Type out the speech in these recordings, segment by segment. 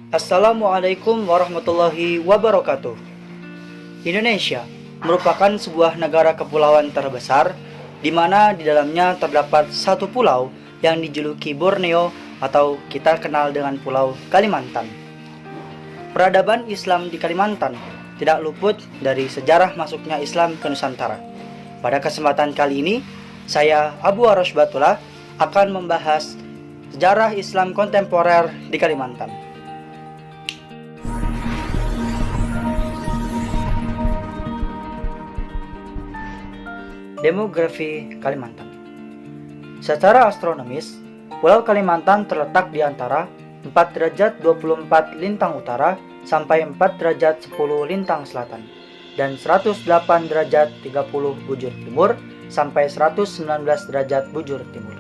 Assalamualaikum warahmatullahi wabarakatuh. Indonesia merupakan sebuah negara kepulauan terbesar di mana di dalamnya terdapat satu pulau yang dijuluki Borneo atau kita kenal dengan Pulau Kalimantan. Peradaban Islam di Kalimantan tidak luput dari sejarah masuknya Islam ke Nusantara. Pada kesempatan kali ini, saya Abu Arosbatullah akan membahas sejarah Islam kontemporer di Kalimantan. Demografi Kalimantan. Secara astronomis, Pulau Kalimantan terletak di antara 4 derajat 24 lintang utara sampai 4 derajat 10 lintang selatan dan 108 derajat 30 bujur timur sampai 119 derajat bujur timur.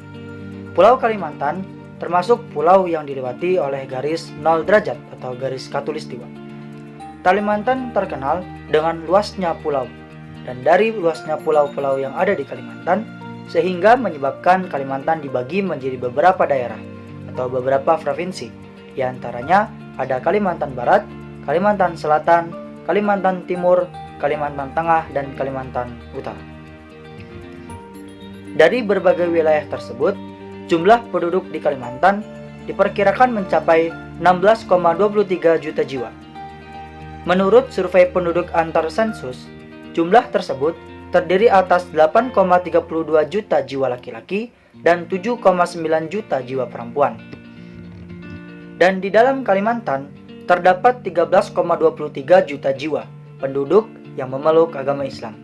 Pulau Kalimantan termasuk pulau yang dilewati oleh garis 0 derajat atau garis khatulistiwa. Kalimantan terkenal dengan luasnya pulau dan dari luasnya pulau-pulau yang ada di Kalimantan, sehingga menyebabkan Kalimantan dibagi menjadi beberapa daerah atau beberapa provinsi. Di antaranya ada Kalimantan Barat, Kalimantan Selatan, Kalimantan Timur, Kalimantan Tengah, dan Kalimantan Utara. Dari berbagai wilayah tersebut, jumlah penduduk di Kalimantan diperkirakan mencapai 16,23 juta jiwa. Menurut survei penduduk antar sensus, jumlah tersebut terdiri atas 8,32 juta jiwa laki-laki dan 7,9 juta jiwa perempuan. Dan di dalam Kalimantan terdapat 13,23 juta jiwa penduduk yang memeluk agama Islam.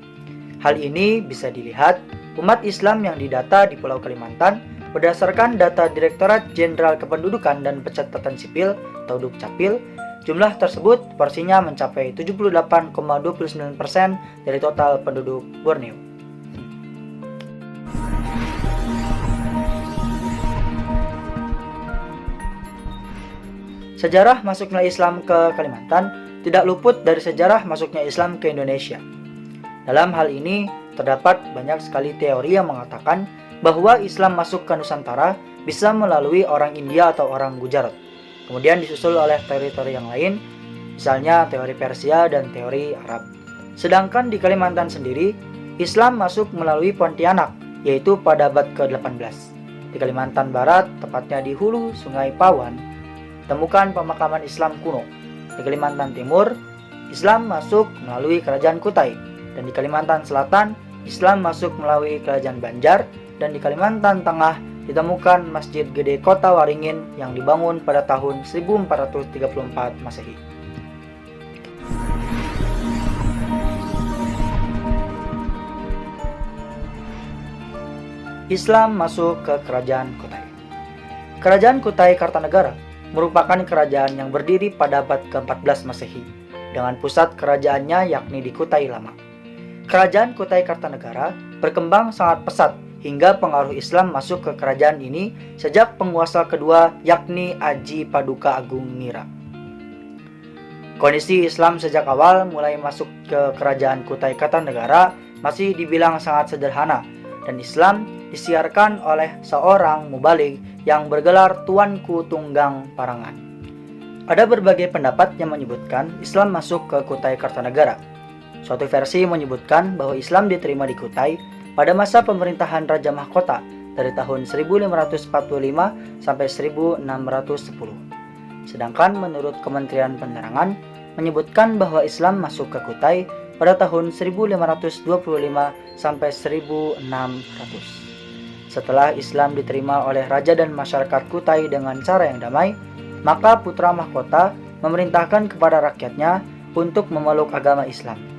Hal ini bisa dilihat umat Islam yang didata di Pulau Kalimantan berdasarkan data Direktorat Jenderal Kependudukan dan Pencatatan Sipil atau Dukcapil. Jumlah tersebut porsinya mencapai 78,29% dari total penduduk Borneo. Sejarah masuknya Islam ke Kalimantan tidak luput dari sejarah masuknya Islam ke Indonesia. Dalam hal ini, terdapat banyak sekali teori yang mengatakan bahwa Islam masuk ke Nusantara bisa melalui orang India atau orang Gujarat. Kemudian disusul oleh teori-teori yang lain, misalnya teori Persia dan teori Arab. Sedangkan di Kalimantan sendiri, Islam masuk melalui Pontianak, yaitu pada abad ke-18. Di Kalimantan Barat, tepatnya di hulu Sungai Pawan, temukan pemakaman Islam kuno. Di Kalimantan Timur, Islam masuk melalui Kerajaan Kutai. Dan di Kalimantan Selatan, Islam masuk melalui Kerajaan Banjar. Dan di Kalimantan Tengah, ditemukan Masjid Gede Kota Waringin yang dibangun pada tahun 1434 Masehi. Islam masuk ke Kerajaan Kutai. Kerajaan Kutai Kartanegara merupakan kerajaan yang berdiri pada abad ke-14 Masehi dengan pusat kerajaannya yakni di Kutai Lama. Kerajaan Kutai Kartanegara berkembang sangat pesat hingga pengaruh Islam masuk ke kerajaan ini sejak penguasa kedua yakni Aji Paduka Agung Ngira. Kondisi Islam sejak awal mulai masuk ke kerajaan Kutai Kartanegara masih dibilang sangat sederhana dan Islam disiarkan oleh seorang mubaligh yang bergelar Tuanku Tunggang Parangan. Ada berbagai pendapat yang menyebutkan Islam masuk ke Kutai Kartanegara. Suatu versi menyebutkan bahwa Islam diterima di Kutai pada masa pemerintahan Raja Mahkota dari tahun 1545 sampai 1610. Sedangkan menurut Kementerian Penerangan menyebutkan bahwa Islam masuk ke Kutai pada tahun 1525 sampai 1600. Setelah Islam diterima oleh raja dan masyarakat Kutai dengan cara yang damai, maka putra mahkota memerintahkan kepada rakyatnya untuk memeluk agama Islam.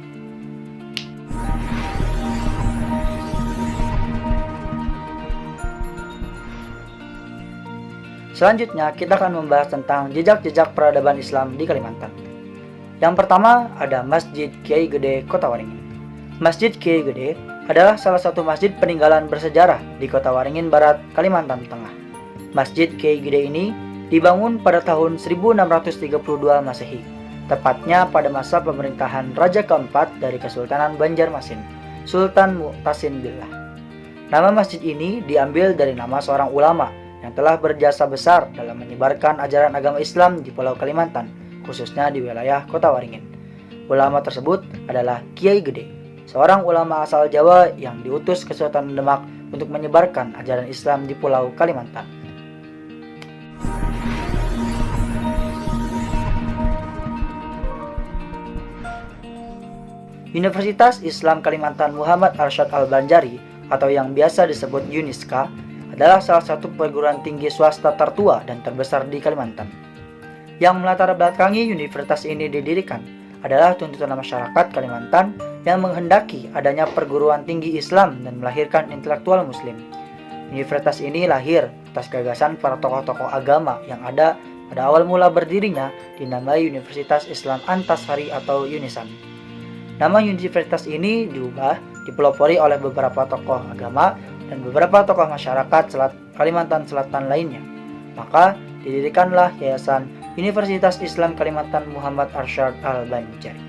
Selanjutnya, kita akan membahas tentang jejak-jejak peradaban Islam di Kalimantan. Yang pertama, ada Masjid Kiai Gede Kota Waringin. Masjid Kiai Gede adalah salah satu masjid peninggalan bersejarah di Kota Waringin Barat, Kalimantan Tengah. Masjid Kiai Gede ini dibangun pada tahun 1632 Masehi, tepatnya pada masa pemerintahan Raja keempat dari Kesultanan Banjarmasin, Sultan Mu'tasim Billah. Nama masjid ini diambil dari nama seorang ulama yang telah berjasa besar dalam menyebarkan ajaran agama Islam di Pulau Kalimantan, khususnya di wilayah Kota Waringin. Ulama tersebut adalah Kiai Gede, seorang ulama asal Jawa yang diutus ke Sultan Demak untuk menyebarkan ajaran Islam di Pulau Kalimantan. Universitas Islam Kalimantan Muhammad Arsyad Al-Banjari atau yang biasa disebut UNISKA adalah salah satu perguruan tinggi swasta tertua dan terbesar di Kalimantan. Yang melatar belakangi universitas ini didirikan adalah tuntutan masyarakat Kalimantan yang menghendaki adanya perguruan tinggi Islam dan melahirkan intelektual Muslim. Universitas ini lahir atas gagasan para tokoh-tokoh agama yang ada pada awal mula berdirinya dinamai Universitas Islam Antasari atau UNISAN. Nama universitas ini diubah dipelopori oleh beberapa tokoh agama dan beberapa tokoh masyarakat Kalimantan Selatan lainnya. Maka didirikanlah Yayasan Universitas Islam Kalimantan Muhammad Arsyad Al-Banjari.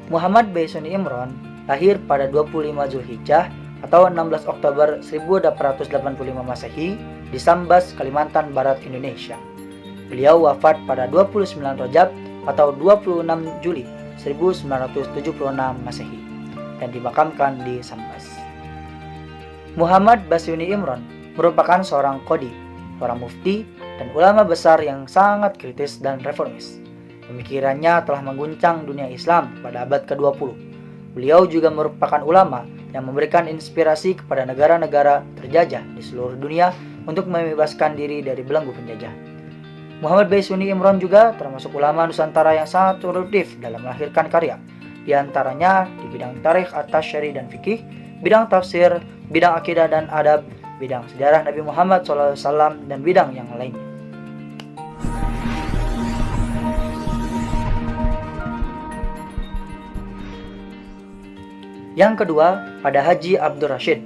Muhammad Baisuni Imron lahir pada 25 Zulhijjah atau 16 Oktober 1885 Masehi di Sambas, Kalimantan Barat, Indonesia. Beliau wafat pada 29 Rajab atau 26 Juli 1976 Masehi dan dimakamkan di Sambas. Muhammad Baisuni Imron merupakan seorang qadhi, seorang mufti, dan ulama besar yang sangat kritis dan reformis. Pemikirannya telah mengguncang dunia Islam pada abad ke-20. Beliau juga merupakan ulama yang memberikan inspirasi kepada negara-negara terjajah di seluruh dunia untuk membebaskan diri dari belenggu penjajah. Muhammad Baisuni Imron juga termasuk ulama Nusantara yang sangat produktif dalam melahirkan karya, di antaranya di bidang tarikh at-tasyri dan fikih, bidang tafsir, bidang akidah dan adab, bidang sejarah Nabi Muhammad SAW, dan bidang yang lainnya. Yang kedua, pada Haji Abdur Rasyid.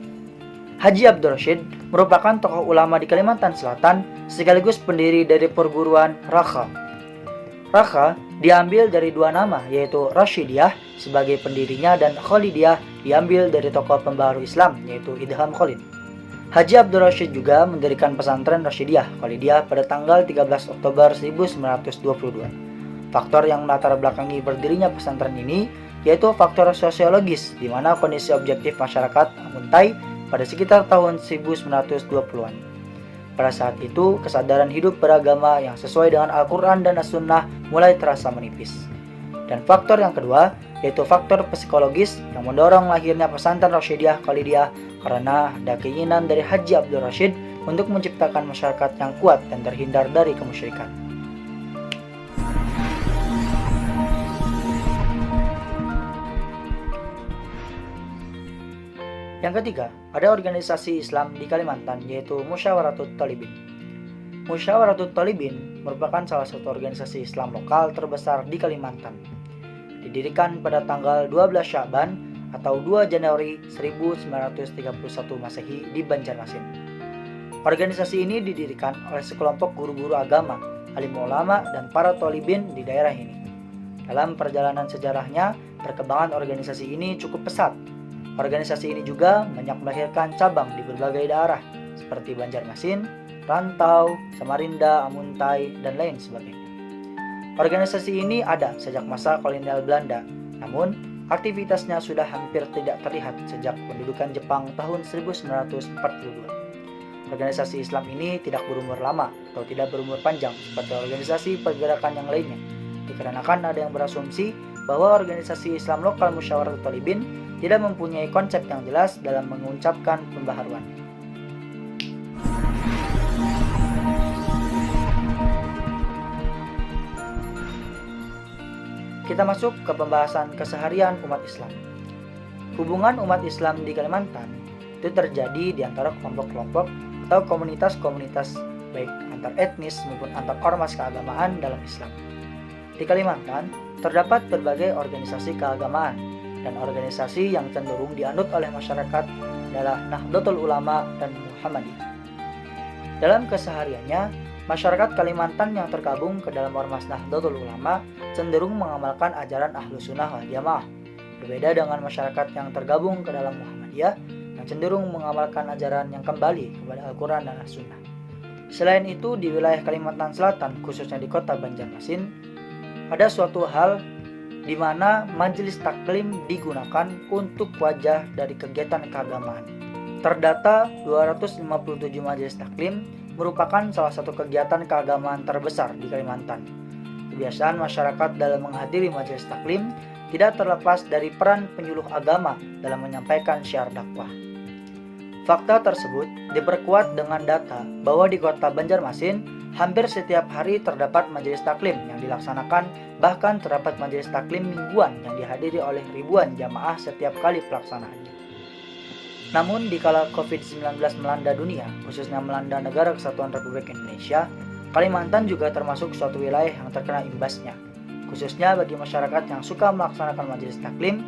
Haji Abdur Rasyid merupakan tokoh ulama di Kalimantan Selatan sekaligus pendiri dari perguruan Rakha. Rakha diambil dari dua nama, yaitu Rasyidiyah sebagai pendirinya dan Khalidiyah diambil dari tokoh pembaharu Islam, yaitu Idham Khalid. Haji Abdur Rasyid juga mendirikan pesantren Rasyidiyah Khalidiyah pada tanggal 13 Oktober 1922. Faktor yang melatar belakangi berdirinya pesantren ini yaitu faktor sosiologis, di mana kondisi objektif masyarakat menguntai pada sekitar tahun 1920-an. Pada saat itu, kesadaran hidup beragama yang sesuai dengan Al-Quran dan As-Sunnah mulai terasa menipis. Dan faktor yang kedua, yaitu faktor psikologis yang mendorong lahirnya pesantren Rasyidiyah Khalidiyah karena ada keinginan dari Haji Abdur Rasyid untuk menciptakan masyarakat yang kuat dan terhindar dari kemusyrikan. Yang ketiga, ada organisasi Islam di Kalimantan yaitu Musyawaratut Thalibin. Musyawaratut Thalibin merupakan salah satu organisasi Islam lokal terbesar di Kalimantan. Didirikan pada tanggal 12 Sya'ban atau 2 Januari 1931 Masehi di Banjarmasin. Organisasi ini didirikan oleh sekelompok guru-guru agama, alim ulama, dan para thalibin di daerah ini. Dalam perjalanan sejarahnya, perkembangan organisasi ini cukup pesat. Organisasi ini juga banyak melahirkan cabang di berbagai daerah seperti Banjarmasin, Rantau, Samarinda, Amuntai, dan lain sebagainya. Organisasi ini ada sejak masa kolonial Belanda, namun aktivitasnya sudah hampir tidak terlihat sejak pendudukan Jepang tahun 1942. Organisasi Islam ini tidak berumur lama atau tidak berumur panjang seperti organisasi pergerakan yang lainnya, dikarenakan ada yang berasumsi bahwa organisasi Islam lokal Musyawaratut Thalibin tidak mempunyai konsep yang jelas dalam mengucapkan pembaharuan. Kita masuk ke pembahasan keseharian umat Islam. Hubungan umat Islam di Kalimantan itu terjadi di antara kelompok-kelompok atau komunitas-komunitas baik antar etnis maupun antar ormas keagamaan dalam Islam. Di Kalimantan terdapat berbagai organisasi keagamaan, dan organisasi yang cenderung dianut oleh masyarakat adalah Nahdlatul Ulama dan Muhammadiyah. Dalam kesehariannya, masyarakat Kalimantan yang tergabung ke dalam ormas Nahdlatul Ulama cenderung mengamalkan ajaran Ahlus Sunnah wal Jamaah, Berbeda dengan masyarakat yang tergabung ke dalam Muhammadiyah yang cenderung mengamalkan ajaran yang kembali kepada Al-Quran dan As-Sunnah. Selain itu, di wilayah Kalimantan Selatan, khususnya di kota Banjarmasin, ada suatu hal di mana majelis taklim digunakan untuk wajah dari kegiatan keagamaan. Terdata 257 majelis taklim merupakan salah satu kegiatan keagamaan terbesar di Kalimantan. Kebiasaan masyarakat dalam menghadiri majelis taklim tidak terlepas dari peran penyuluh agama dalam menyampaikan syiar dakwah. Fakta tersebut diperkuat dengan data bahwa di kota Banjarmasin hampir setiap hari terdapat majelis taklim yang dilaksanakan, bahkan terdapat majelis taklim mingguan yang dihadiri oleh ribuan jamaah setiap kali pelaksanaannya. Namun dikala COVID-19 melanda dunia, khususnya melanda negara Kesatuan Republik Indonesia, Kalimantan juga termasuk suatu wilayah yang terkena imbasnya. Khususnya bagi masyarakat yang suka melaksanakan majelis taklim,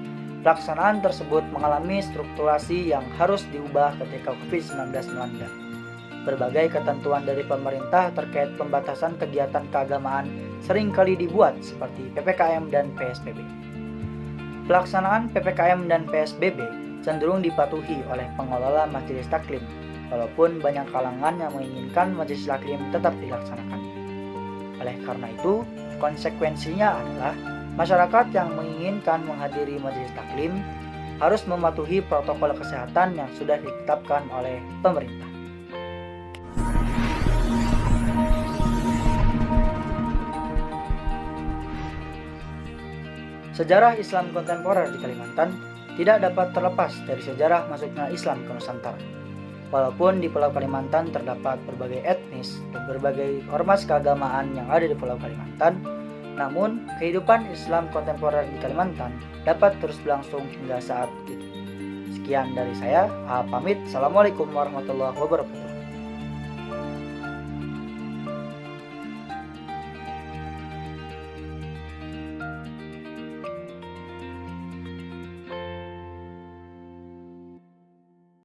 pelaksanaan tersebut mengalami strukturasi yang harus diubah ketika COVID-19 melanda. Berbagai ketentuan dari pemerintah terkait pembatasan kegiatan keagamaan seringkali dibuat seperti PPKM dan PSBB. Pelaksanaan PPKM dan PSBB cenderung dipatuhi oleh pengelola majelis taklim, walaupun banyak kalangan yang menginginkan majelis taklim tetap dilaksanakan. Oleh karena itu, konsekuensinya adalah masyarakat yang menginginkan menghadiri majelis taklim harus mematuhi protokol kesehatan yang sudah ditetapkan oleh pemerintah. Sejarah Islam kontemporer di Kalimantan tidak dapat terlepas dari sejarah masuknya Islam ke Nusantara. Walaupun di Pulau Kalimantan terdapat berbagai etnis dan berbagai ormas keagamaan yang ada di Pulau Kalimantan, namun kehidupan Islam kontemporer di Kalimantan dapat terus berlangsung hingga saat ini. Sekian dari saya, pamit. Assalamualaikum warahmatullahi wabarakatuh.